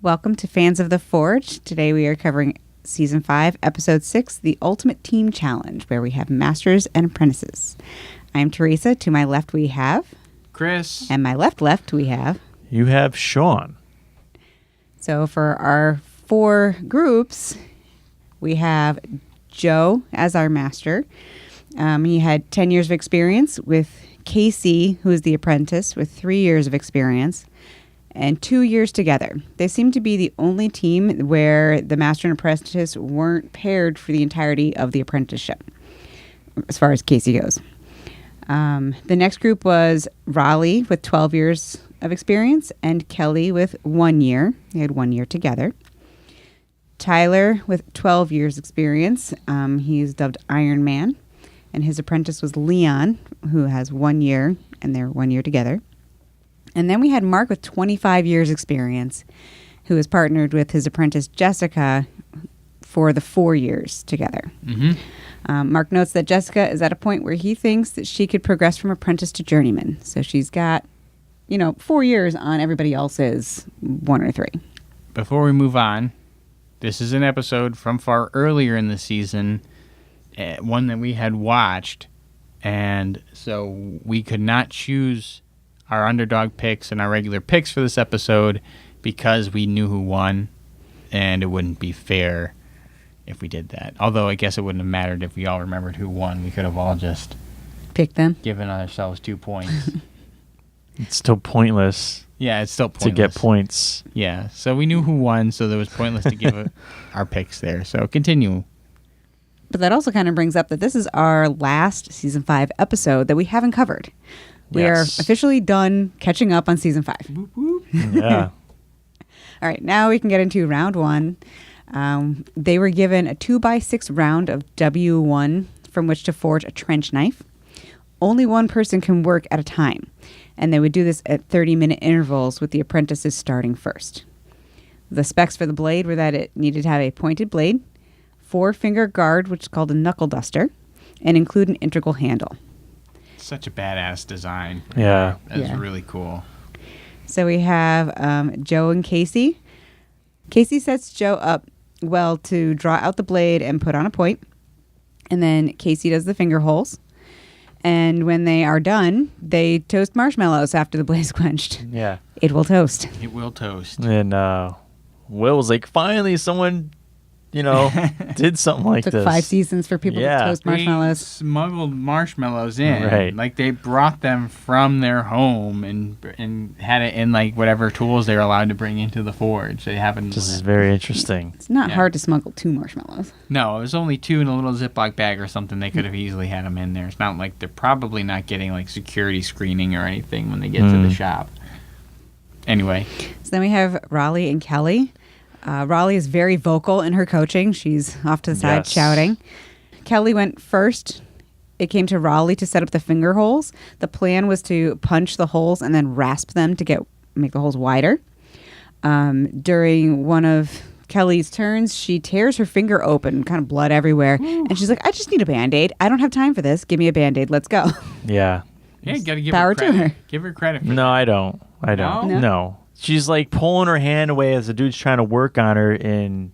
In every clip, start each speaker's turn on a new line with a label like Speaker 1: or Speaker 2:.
Speaker 1: Welcome to Fans of the Forge. Today we are covering Season 5, Episode 6, The Ultimate Team Challenge, where we have Masters and Apprentices. I'm Teresa. To my left we have...
Speaker 2: Chris.
Speaker 1: And my left we have...
Speaker 3: You have Sean.
Speaker 1: So for our 4 groups, we have Joe as our master. He had 10 years of experience, with Casey, who is the apprentice, with 3 years of experience, and 2 years together. They seem to be the only team where the master and apprentice weren't paired for the entirety of the apprenticeship, as far as Casey goes. The next group was Raleigh with 12 years of experience and Kelly with 1 year. They had 1 year together. Tyler with 12 years experience. He's dubbed Iron Man. And his apprentice was Leon, who has 1 year, and they're 1 year together. And then we had Mark with 25 years experience, who is partnered with his apprentice Jessica for the 4 years together.
Speaker 2: Mm-hmm.
Speaker 1: Mark notes that Jessica is at a point where he thinks that she could progress from apprentice to journeyman. So she's got, 4 years on everybody else's 1 or 3.
Speaker 2: Before we move on, this is an episode from far earlier in the season, one that we had watched, and so we could not choose our underdog picks and our regular picks for this episode because we knew who won, and it wouldn't be fair if we did that. Although I guess it wouldn't have mattered if we all remembered who won. We could have all just
Speaker 1: picked them,
Speaker 2: given ourselves 2 points.
Speaker 3: It's still pointless.
Speaker 2: Yeah, it's still pointless
Speaker 3: to get points.
Speaker 2: Yeah, so we knew who won, so it was pointless to give our picks there. So continue.
Speaker 1: But that also kind of brings up that this is our last Season 5 episode that we haven't covered. We are officially done catching up on Season 5.
Speaker 2: Whoop, whoop.
Speaker 3: Yeah.
Speaker 1: All right, now we can get into round 1. They were given a 2x6 round of W1 from which to forge a trench knife. Only one person can work at a time, and they would do this at 30-minute intervals with the apprentices starting first. The specs for the blade were that it needed to have a pointed blade, 4-finger guard, which is called a knuckle duster, and include an integral handle.
Speaker 2: Such a badass design.
Speaker 3: Yeah.
Speaker 2: That's really cool.
Speaker 1: So we have Joe and Casey. Casey sets Joe up well to draw out the blade and put on a point. And then Casey does the finger holes. And when they are done, they toast marshmallows after the blade's quenched.
Speaker 3: Yeah.
Speaker 1: It will toast.
Speaker 2: It will toast.
Speaker 3: And Will was like, finally someone, did something like
Speaker 1: Took
Speaker 3: this.
Speaker 1: 5 seasons for people to toast marshmallows.
Speaker 2: They smuggled marshmallows in.
Speaker 3: Right.
Speaker 2: Like they brought them from their home and had it in like whatever tools they were allowed to bring into the forge. They haven't.
Speaker 3: This is very interesting.
Speaker 1: It's not hard to smuggle 2 marshmallows.
Speaker 2: No, it was only 2 in a little Ziploc bag or something. They could have easily had them in there. It's not like they're probably not getting like security screening or anything when they get to the shop. Anyway.
Speaker 1: So then we have Raleigh and Kelly. Raleigh is very vocal in her coaching. She's off to the side shouting. Kelly went first. It came to Raleigh to set up the finger holes. The plan was to punch the holes and then rasp them to make the holes wider. During one of Kelly's turns, she tears her finger open, kind of blood everywhere. Ooh. And she's like, I just need a Band-Aid. I don't have time for this. Give me a Band-Aid. Let's go.
Speaker 3: Yeah.
Speaker 2: Yeah, you got to give
Speaker 1: Power
Speaker 2: her credit.
Speaker 1: to her.
Speaker 2: Give her credit for
Speaker 3: No, I don't. No. She's like pulling her hand away as the dude's trying to work on her and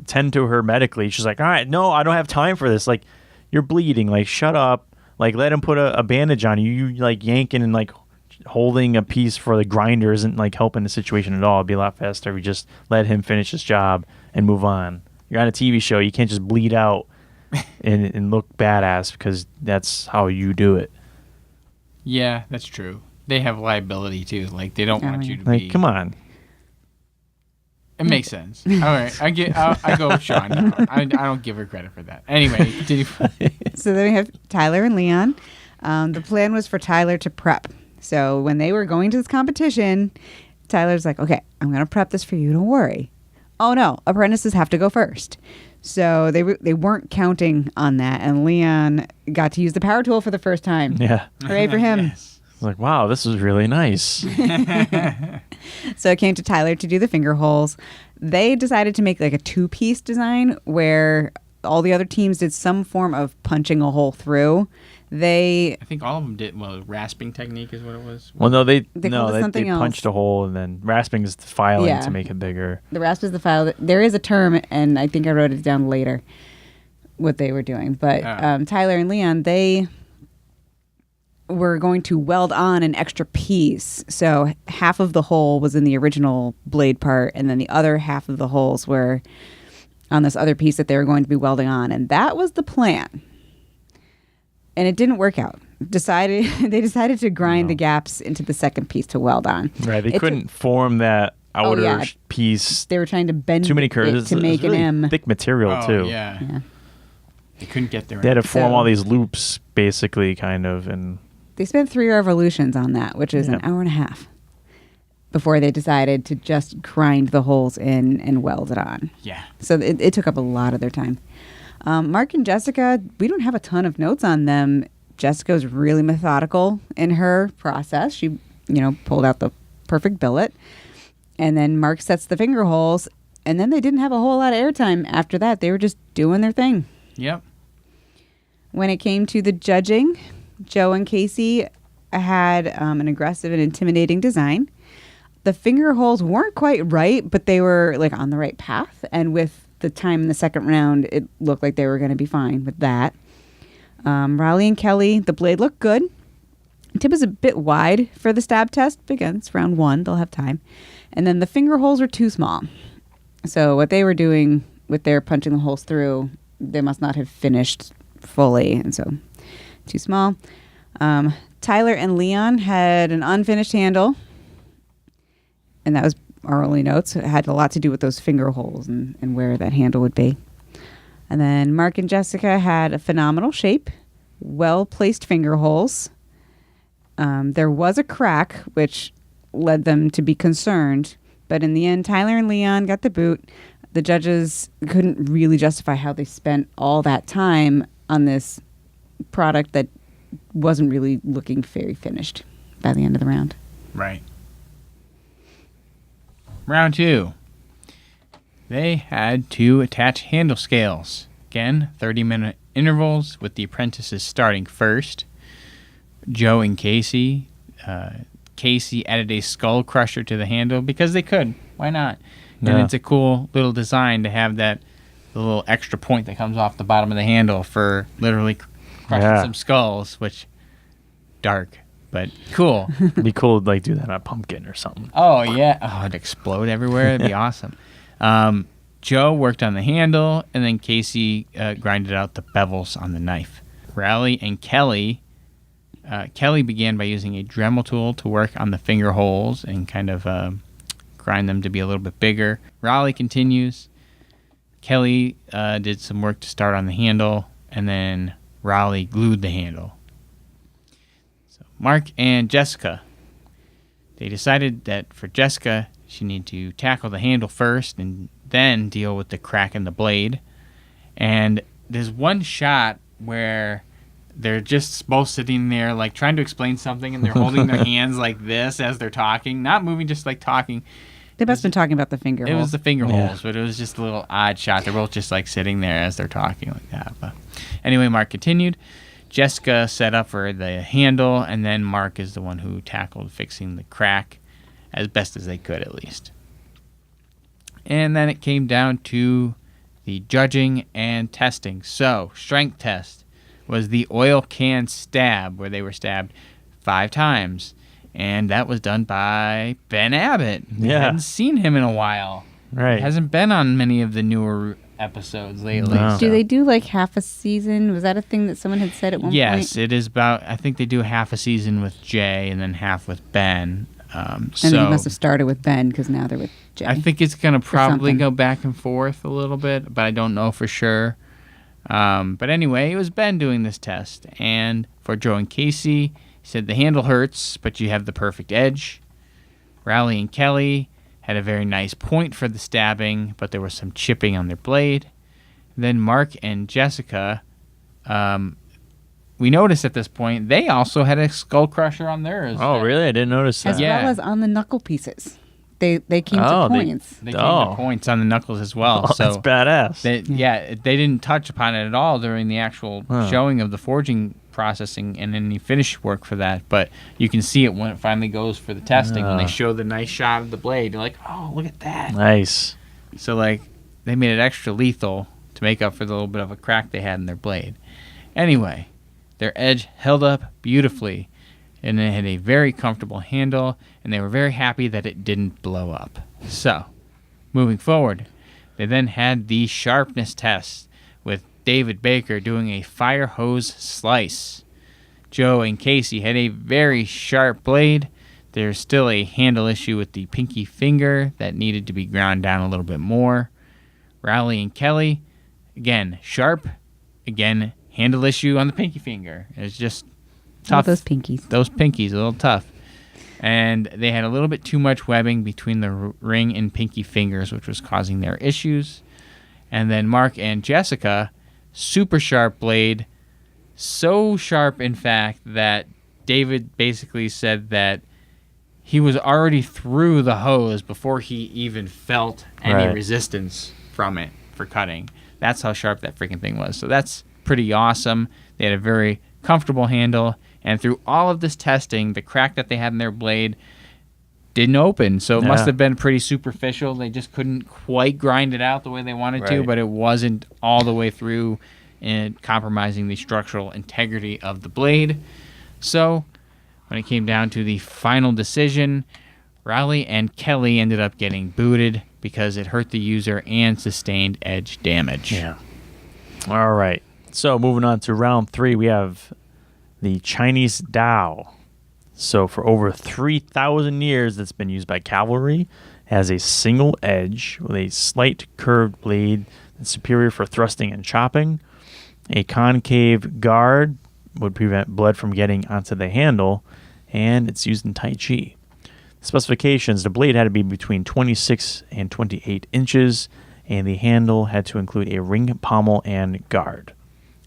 Speaker 3: tend to her medically. She's like, all right, no, I don't have time for this. Like, you're bleeding. Like, shut up. Like, let him put a bandage on you. You like yanking and like holding a piece for the grinder isn't like helping the situation at all. It'd be a lot faster if you just let him finish his job and move on. You're on a TV show. You can't just bleed out and look badass because that's how you do it.
Speaker 2: Yeah, that's true. They have liability too. Like they don't want you to
Speaker 3: like,
Speaker 2: be.
Speaker 3: Come on.
Speaker 2: It makes sense. All right, I go with Sean. I don't give her credit for that. Anyway, continue.
Speaker 1: So then we have Tyler and Leon. The plan was for Tyler to prep. So when they were going to this competition, Tyler's like, okay, I'm going to prep this for you. Don't worry. Oh, no. Apprentices have to go first. So they weren't counting on that. And Leon got to use the power tool for the first time.
Speaker 3: Yeah.
Speaker 1: Hooray for him.
Speaker 2: Yes.
Speaker 3: Like, wow, this is really nice.
Speaker 1: So it came to Tyler to do the finger holes. They decided to make like a 2-piece design where all the other teams did some form of punching a hole through. They
Speaker 2: I think all of them did. Well, rasping technique is what it was.
Speaker 3: Well, no, they
Speaker 1: called it something else.
Speaker 3: punched a hole, and then rasping is the filing
Speaker 1: Yeah.
Speaker 3: to make it bigger.
Speaker 1: The rasp is the file. There is a term, and I think I wrote it down later, what they were doing. But Tyler and Leon, they were going to weld on an extra piece. So half of the hole was in the original blade part, and then the other half of the holes were on this other piece that they were going to be welding on. And that was the plan. And it didn't work out. They decided to grind the gaps into the second piece to weld on.
Speaker 3: Right, they couldn't form that outer piece.
Speaker 1: They were trying to bend
Speaker 3: too many curves
Speaker 1: to make
Speaker 3: really
Speaker 1: an M.
Speaker 3: Thick material too.
Speaker 2: Yeah. They couldn't get there.
Speaker 3: They had to form all these loops, basically, kind of, and
Speaker 1: they spent 3 revolutions on that, which is an hour and a half, before they decided to just grind the holes in and weld it on.
Speaker 2: Yeah.
Speaker 1: So it took up a lot of their time. Mark and Jessica, we don't have a ton of notes on them. Jessica's really methodical in her process. She, pulled out the perfect billet. And then Mark sets the finger holes. And then they didn't have a whole lot of airtime after that. They were just doing their thing.
Speaker 2: Yep.
Speaker 1: When it came to the judging, Joe and Casey had an aggressive and intimidating design. The finger holes weren't quite right, but they were on the right path. And with the time in the second round, it looked like they were going to be fine with that. Raleigh and Kelly, the blade looked good. Tip is a bit wide for the stab test. Again, it's round 1. They'll have time. And then the finger holes are too small. So what they were doing with their punching the holes through, they must not have finished fully. And so too small. Tyler and Leon had an unfinished handle. And that was our only notes. It had a lot to do with those finger holes and where that handle would be. And then Mark and Jessica had a phenomenal shape, well-placed finger holes. There was a crack, which led them to be concerned. But in the end, Tyler and Leon got the boot. The judges couldn't really justify how they spent all that time on this product that wasn't really looking very finished by the end of the round.
Speaker 2: Right. Round 2. They had to attach handle scales. Again, 30-minute intervals with the apprentices starting first. Joe and Casey. Casey added a skull crusher to the handle because they could. Why not?
Speaker 3: Yeah.
Speaker 2: And it's a cool little design to have the little extra point that comes off the bottom of the handle for literally crushing some skulls, which dark. But cool.
Speaker 3: It'd be cool to do that on a pumpkin or something.
Speaker 2: Oh, yeah. Oh, it'd explode everywhere. It'd be awesome. Joe worked on the handle, and then Casey grinded out the bevels on the knife. Raleigh and Kelly. Kelly began by using a Dremel tool to work on the finger holes and kind of grind them to be a little bit bigger. Raleigh continues. Kelly did some work to start on the handle, and then Raleigh glued the handle. Mark and Jessica, they decided that for Jessica, she needed to tackle the handle first and then deal with the crack in the blade. And there's one shot where they're just both sitting there trying to explain something, and they're holding their hands like this as they're talking, not moving, just talking.
Speaker 1: They must have been talking about the finger holes.
Speaker 2: It was the finger holes, but it was just a little odd shot. They're both just sitting there as they're talking like that. But anyway, Mark continued. Jessica set up for the handle, and then Mark is the one who tackled fixing the crack as best as they could, at least. And then it came down to the judging and testing. So, strength test was the oil can stab, where they were stabbed 5 times. And that was done by Ben Abbott.
Speaker 3: Yeah.
Speaker 2: I hadn't seen him in a while.
Speaker 3: Right.
Speaker 2: Hasn't been on many of the newer episodes lately.
Speaker 3: No.
Speaker 2: So.
Speaker 1: Do they do half a season? Was that a thing that someone had said at one point?
Speaker 2: Yes, it is about, I think they do half a season with Jay and then half with Ben.
Speaker 1: And then you must have started with Ben because now they're with Jay.
Speaker 2: I think it's going to probably
Speaker 1: something.
Speaker 2: go back and forth a little bit, but I don't know for sure. But anyway, it was Ben doing this test. And for Joe and Casey, he said the handle hurts, but you have the perfect edge. Raleigh and Kelly had a very nice point for the stabbing, but there was some chipping on their blade. Then Mark and Jessica, we noticed at this point, they also had a skull crusher on theirs.
Speaker 3: Oh, really? I didn't notice that.
Speaker 1: As well as on the knuckle pieces. They came to points.
Speaker 2: They came to points on the knuckles as well.
Speaker 3: Oh,
Speaker 2: so
Speaker 3: that's badass.
Speaker 2: they didn't touch upon it at all during the actual showing of the forging processing and any finish work for that. But you can see it when it finally goes for the testing. When they show the nice shot of the blade, you're like, oh, look at that.
Speaker 3: Nice.
Speaker 2: So, like, they made it extra lethal to make up for the little bit of a crack they had in their blade. Anyway, their edge held up beautifully, and it had a very comfortable handle, and they were very happy that it didn't blow up. So, moving forward, they then had the Sharpness Test with David Baker doing a fire hose slice. Joe and Casey had a very sharp blade. There's still a handle issue with the pinky finger that needed to be ground down a little bit more. Raleigh and Kelly, again, sharp. Again, handle issue on the pinky finger. It's just tough.
Speaker 1: Those pinkies.
Speaker 2: Those pinkies, a little tough. And they had a little bit too much webbing between the ring and pinky fingers, which was causing their issues. And then Mark and Jessica, super sharp blade. So sharp, in fact, that David basically said that he was already through the hose before he even felt any resistance from it for cutting. That's how sharp that freaking thing was. So that's pretty awesome. They had a very comfortable handle. And through all of this testing, the crack that they had in their blade didn't open. So it must have been pretty superficial. They just couldn't quite grind it out the way they wanted to, but it wasn't all the way through and compromising the structural integrity of the blade. So when it came down to the final decision, Raleigh and Kelly ended up getting booted because it hurt the user and sustained edge damage.
Speaker 3: Yeah. All right. So moving on to round 3, we have the Chinese Dao. So for over 3,000 years, it's been used by cavalry. It has a single edge with a slight curved blade that's superior for thrusting and chopping. A concave guard would prevent blood from getting onto the handle, and it's used in Tai Chi. Specifications: the blade had to be between 26 and 28 inches, and the handle had to include a ring pommel and guard.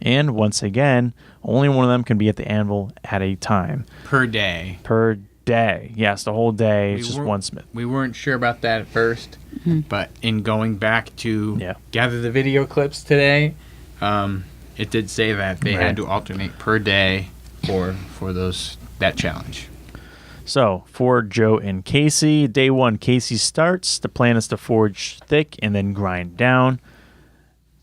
Speaker 3: And once again, only one of them can be at the anvil at a time.
Speaker 2: Per day.
Speaker 3: Per day. Yes, the whole day. It's just one smith.
Speaker 2: We weren't sure about that at first, but in going back to gather the video clips today, it did say that they had to alternate per day for that challenge.
Speaker 3: So, for Joe and Casey, day 1, Casey starts. The plan is to forge thick and then grind down.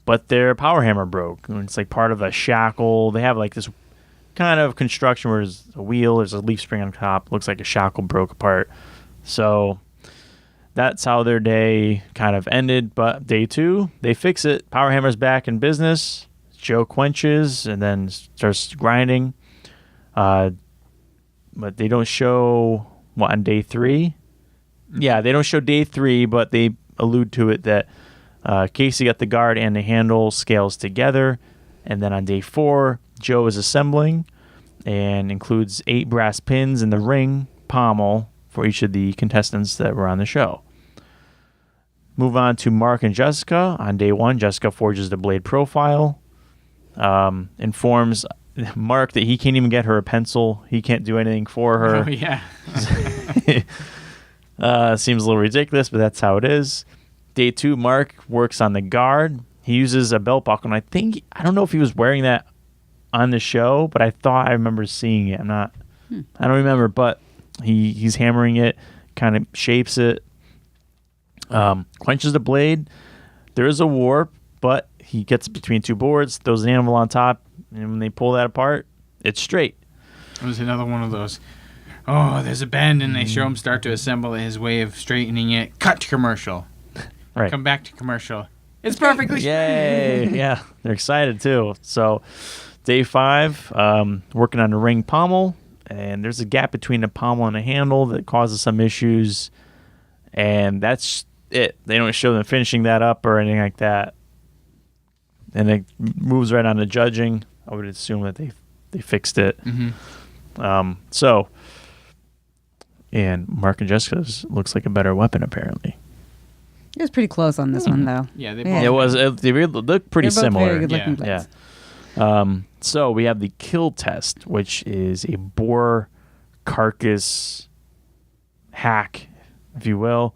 Speaker 3: But their power hammer broke. It's like part of a shackle. They have like this kind of construction where there's a wheel, there's a leaf spring on top. Looks like a shackle broke apart. So that's how their day kind of ended. But day 2, they fix it. Power hammer's back in business. Joe quenches and then starts grinding. But they don't show on day 3. Yeah, they don't show day 3, but they allude to it that Casey got the guard and the handle scales together. And then on day 4, Joe is assembling and includes 8 brass pins in the ring pommel for each of the contestants that were on the show. Move on to Mark and Jessica. On day 1, Jessica forges the blade profile. Informs Mark that he can't even get her a pencil. He can't do anything for her.
Speaker 2: Oh, yeah.
Speaker 3: Seems a little ridiculous, but that's how it is. Day 2, Mark works on the guard. He uses a belt buckle, and I don't know if he was wearing that on the show, but I thought I remember seeing it. I don't remember, but he's hammering it, kind of shapes it, quenches the blade. There is a warp, but he gets between 2 boards, throws an anvil on top, and when they pull that apart, it's straight.
Speaker 2: It was another one of those, there's a bend, and they show him start to assemble his way of straightening it. Cut to commercial.
Speaker 3: Right.
Speaker 2: Come back to commercial. It's perfectly straight.
Speaker 3: Yay! Yeah, they're excited too. So, day 5, working on the ring pommel, and there's a gap between the pommel and the handle that causes some issues, and that's it. They don't show them finishing that up or anything like that. And it moves right on to judging. I would assume that they fixed it.
Speaker 2: Mm-hmm.
Speaker 3: And Mark and Jessica's looks like a better weapon apparently.
Speaker 1: It was pretty close on this one, though.
Speaker 2: Yeah, they
Speaker 3: They really look pretty similar.
Speaker 1: Very good looking blades.
Speaker 3: So we have the kill test, which is a boar carcass hack, if you will.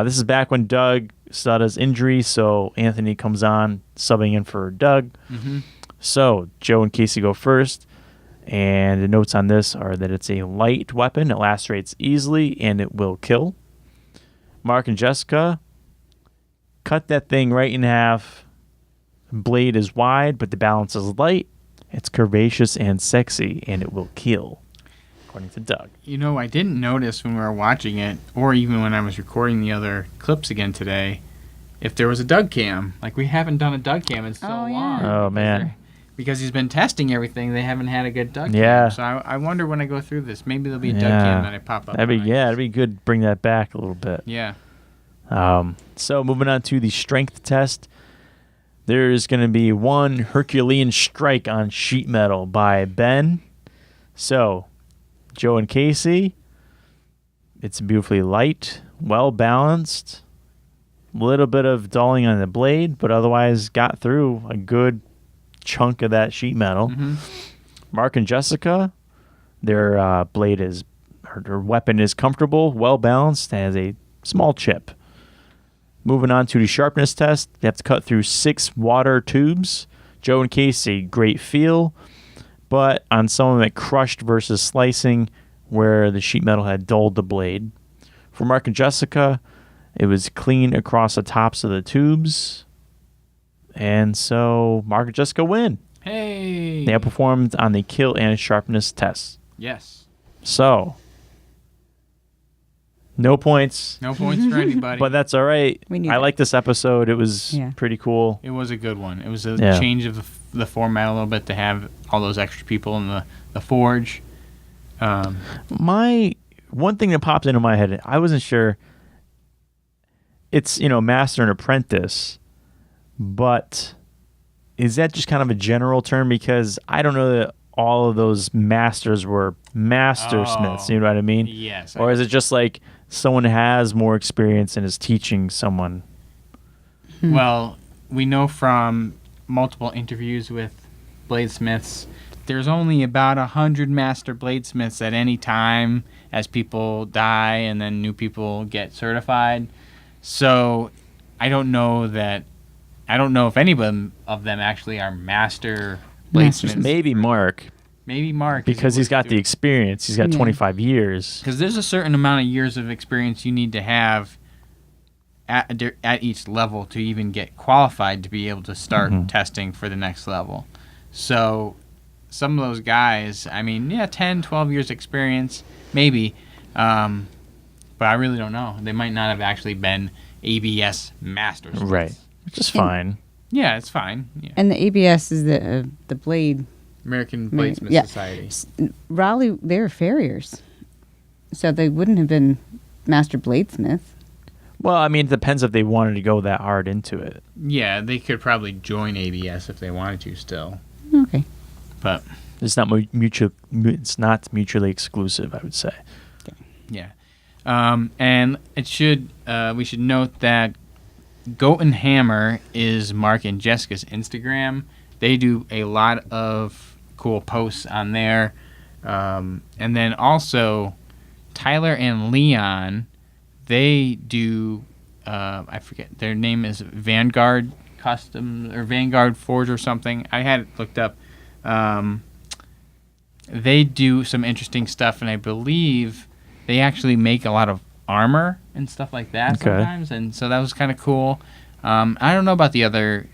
Speaker 3: This is back when Doug Stutta's injury, so Anthony comes on, subbing in for Doug.
Speaker 2: Mm-hmm.
Speaker 3: So Joe and Casey go first. And the notes on this are that it's a light weapon. It lacerates easily and it will kill. Mark and Jessica, cut that thing right in half. Blade is wide, but the balance is light. It's curvaceous and sexy, and it will kill, according to Doug.
Speaker 2: You know, I didn't notice when we were watching it, or even when I was recording the other clips again today, if there was a Doug cam. Like, we haven't done a Doug cam in so long.
Speaker 3: Oh, man.
Speaker 2: Because he's been testing everything, they haven't had a good Doug
Speaker 3: Yeah.
Speaker 2: cam. So I wonder when I go through this, maybe there'll be a Doug cam that I pop up.
Speaker 3: That'd be good to bring that back a little bit.
Speaker 2: Yeah.
Speaker 3: So moving on to the strength test. There's going to be one Herculean strike on sheet metal by Ben. So, Joe and Casey, it's beautifully light, well balanced, a little bit of dulling on the blade, but otherwise got through a good chunk of that sheet metal.
Speaker 2: Mm-hmm.
Speaker 3: Mark and Jessica, their their weapon is comfortable, well balanced, and has a small chip. Moving on to the sharpness test, they have to cut through 6 water tubes. Joe and Casey, great feel, but on some of it crushed versus slicing where the sheet metal had dulled the blade. For Mark and Jessica, it was clean across the tops of the tubes. And so Mark and Jessica win.
Speaker 2: Hey!
Speaker 3: They outperformed on the kill and sharpness tests.
Speaker 2: Yes.
Speaker 3: So, no points.
Speaker 2: No points for anybody.
Speaker 3: But that's all right. I like this episode. It was
Speaker 1: Yeah.
Speaker 3: pretty cool.
Speaker 2: It was a good one. It was a
Speaker 3: Yeah.
Speaker 2: change of the format a little bit to have all those extra people in the forge.
Speaker 3: My one thing that popped into my head, I wasn't sure. It's, master and apprentice, but is that just kind of a general term? Because I don't know that all of those masters were mastersmiths. You know what I mean?
Speaker 2: Yes.
Speaker 3: Or is it just like someone has more experience and is teaching someone?
Speaker 2: Well, we know from multiple interviews with bladesmiths, there's only about 100 master bladesmiths at any time as people die and then new people get certified. So I don't know if any of them actually are master bladesmiths.
Speaker 3: Maybe Mark.
Speaker 2: Maybe Mark.
Speaker 3: Because he's got the experience. He's got
Speaker 1: Yeah.
Speaker 3: 25 years.
Speaker 2: Because there's a certain amount of years of experience you need to have at each level to even get qualified to be able to start testing for the next level. So some of those guys, 10, 12 years experience, maybe. But I really don't know. They might not have actually been ABS masters.
Speaker 3: Right. Which is fine.
Speaker 2: Yeah, it's fine. Yeah.
Speaker 1: And the ABS is the blade.
Speaker 2: American Bladesmith
Speaker 1: Yeah.
Speaker 2: Society.
Speaker 1: Raleigh, they were farriers. So they wouldn't have been master bladesmith.
Speaker 3: Well, it depends if they wanted to go that hard into it.
Speaker 2: Yeah, they could probably join ABS if they wanted to still.
Speaker 1: Okay.
Speaker 2: But
Speaker 3: It's not It's not mutually exclusive, I would say.
Speaker 2: yeah. And we should note that Goat and Hammer is Mark and Jessica's Instagram. They do a lot of cool posts on there. And then also Tyler and Leon, they do, I forget, their name is Vanguard Custom or Vanguard Forge or something. I had it looked up. They do some interesting stuff, and I believe they actually make a lot of armor and stuff like that sometimes, and so that was kind of cool. I don't know about the other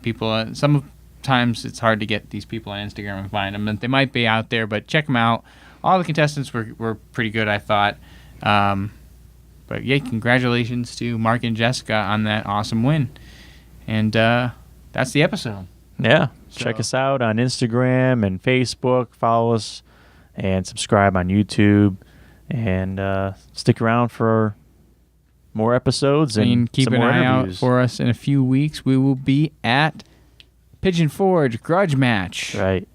Speaker 2: people. Sometimes it's hard to get these people on Instagram and find them, and they might be out there, but check them out. All the contestants were pretty good, I thought. But yeah, congratulations to Mark and Jessica on that awesome win. And that's the episode.
Speaker 3: Yeah. Check us out on Instagram and Facebook. Follow us and subscribe on YouTube. And stick around for more episodes and
Speaker 2: keep
Speaker 3: some
Speaker 2: an
Speaker 3: more
Speaker 2: eye
Speaker 3: interviews.
Speaker 2: out for us in a few weeks. We will be at Pigeon Forge Grudge Match.
Speaker 3: Right.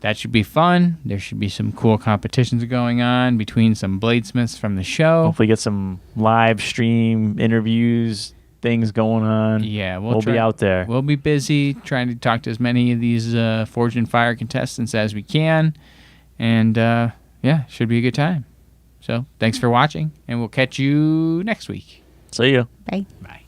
Speaker 2: That should be fun. There should be some cool competitions going on between some bladesmiths from the show.
Speaker 3: Hopefully get some live stream interviews, things going on.
Speaker 2: Yeah,
Speaker 3: we'll be out there.
Speaker 2: We'll be busy trying to talk to as many of these Forge and Fire contestants as we can. And yeah, should be a good time. So thanks for watching, and we'll catch you next week.
Speaker 3: See ya.
Speaker 1: Bye.
Speaker 2: Bye.